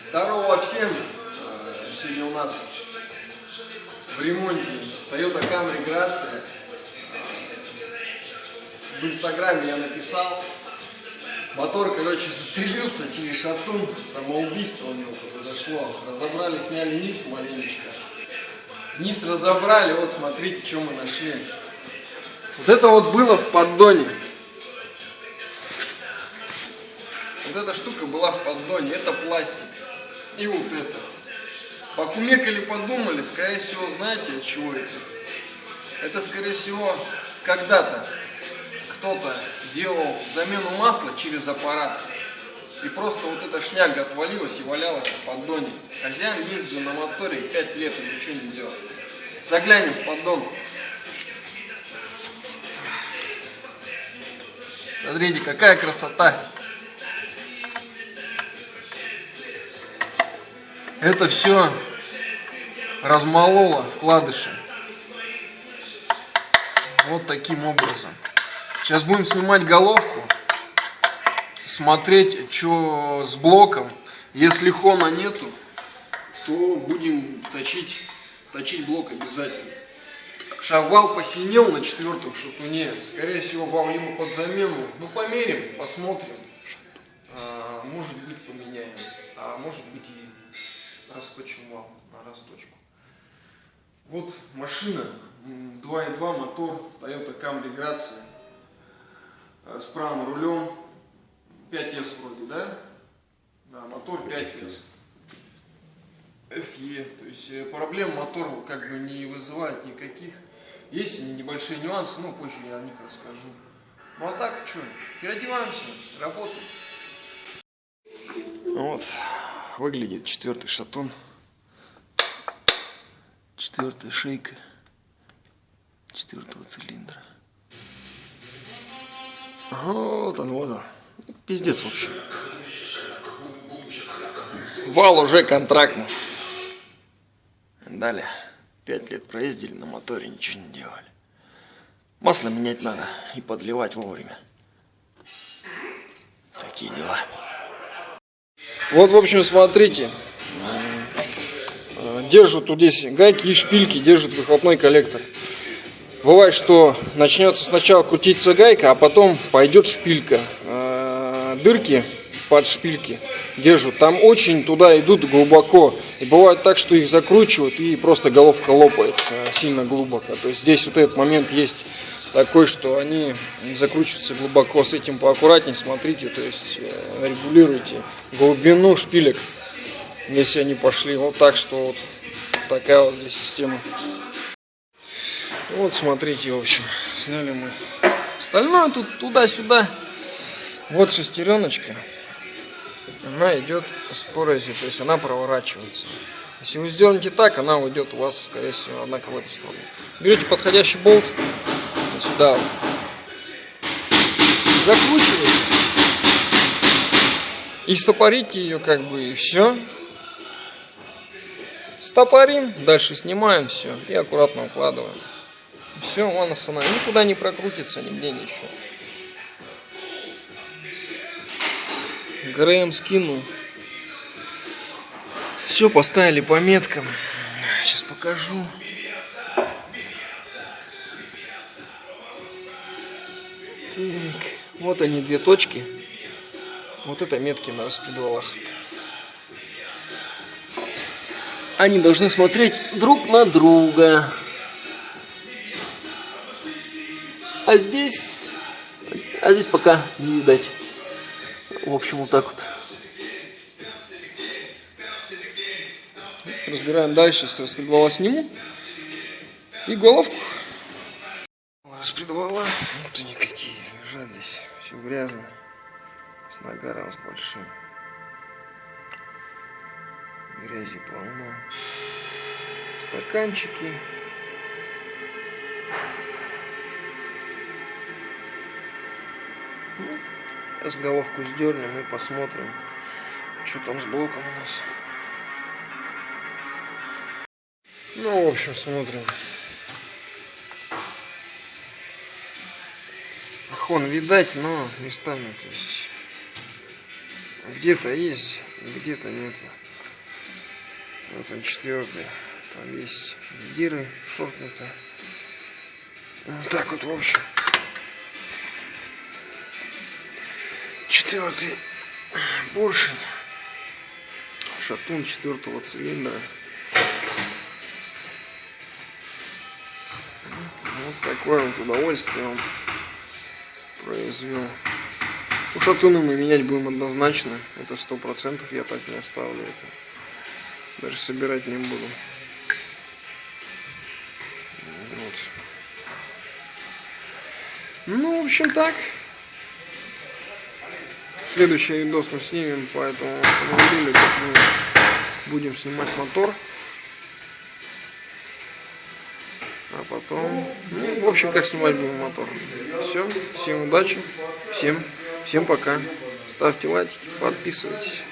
Здорово всем! Сегодня у нас в ремонте Toyota Camry Gracia. В инстаграме я написал. Мотор, короче, застрелился через шатун. Самоубийство у него произошло. Разобрали, сняли низ маленечко. Низ разобрали, вот смотрите, что мы нашли. Вот это вот было в поддоне. Вот эта штука была в поддоне, это пластик. И вот это. Покумекали, подумали, скорее всего, знаете, от чего это? Это, скорее всего, когда-то кто-то делал замену масла через аппарат. И просто вот эта шняга отвалилась и валялась в поддоне. Хозяин ездил на моторе 5 лет и ничего не делал. Заглянем в поддон. Смотрите, какая красота. Это все размололо вкладыши. Вот таким образом. Сейчас будем снимать головку, смотреть, что с блоком. Если хона нету, то будем точить блок обязательно. Шавал посинел на 4-м шатуне. Скорее всего, вал либо под замену. Ну, померим, посмотрим. Может быть, поменяем. А может быть, и расточим вал на расточку. Вот машина. 2.2 мотор. Toyota Camry Gracia. С правым рулем. 5S вроде, да? Да, мотор 5S. FE. То есть проблем мотор как бы не вызывает никаких. Есть небольшие нюансы, но позже я о них расскажу. Ну а так, что, переодеваемся, работаем. Вот, выглядит 4-й шатун. 4-я шейка 4-го цилиндра. Вот он. Пиздец, в общем. Вал уже контрактный. Далее. 5 лет проездили на моторе, ничего не делали. Масло менять надо и подливать вовремя. Такие дела. Вот, в общем, смотрите. Держат вот здесь гайки и шпильки, держат выхлопной коллектор. Бывает, что начнется сначала крутиться гайка, а потом пойдет шпилька. Дырки под шпильки держат. Там очень туда идут глубоко. И бывает так, что их закручивают и просто головка лопается сильно глубоко. То есть здесь вот этот момент есть такой, что они закручиваются глубоко. С этим поаккуратнее смотрите. То есть регулируйте глубину шпилек, если они пошли. Вот так, что вот такая вот здесь система. Вот смотрите, в общем, сняли мы. Остальное тут туда-сюда. Вот шестереночка. Она идет с порознью, то есть она проворачивается. Если вы сделаете так, она уйдет у вас, скорее всего, однако в эту сторону. Берете подходящий болт, вот сюда вот, закручиваете и стопорите ее, как бы, и все. Стопорим, дальше снимаем все и аккуратно укладываем. Все, вон она никуда не прокрутится, нигде ничего. ГРМ скину. Все поставили по меткам. Сейчас покажу. Так, вот они, 2 точки. Вот это метки на распредвалах. Они должны смотреть друг на друга. А здесь пока не видать. В общем, вот так вот. Разбираем дальше. С распредвала сниму. И головку. Распредвала. Вот они какие. Лежат здесь. Все грязно. С нагаром с большим. Грязи полно. Стаканчики. Сейчас головку сдернем и посмотрим, что там с блоком у нас. Ну, в общем, смотрим. Хон видать, но местами, то есть где-то есть, где-то нет. Вот он 4-й. Там есть диры шоркнутые. Вот так вот, в общем. 4-й поршень. Шатун 4-го цилиндра. Вот такое вот удовольствие он произвел. Ну, шатуны мы менять будем однозначно. Это 100%. Я так не оставлю это. Даже собирать не буду. Вот. Ну, в общем, так. Следующий видос мы снимем по этому автомобилю, как мы будем снимать мотор. А потом, ну, в общем, как снимать будем мотор. Все, всем удачи, всем пока. Ставьте лайки, подписывайтесь.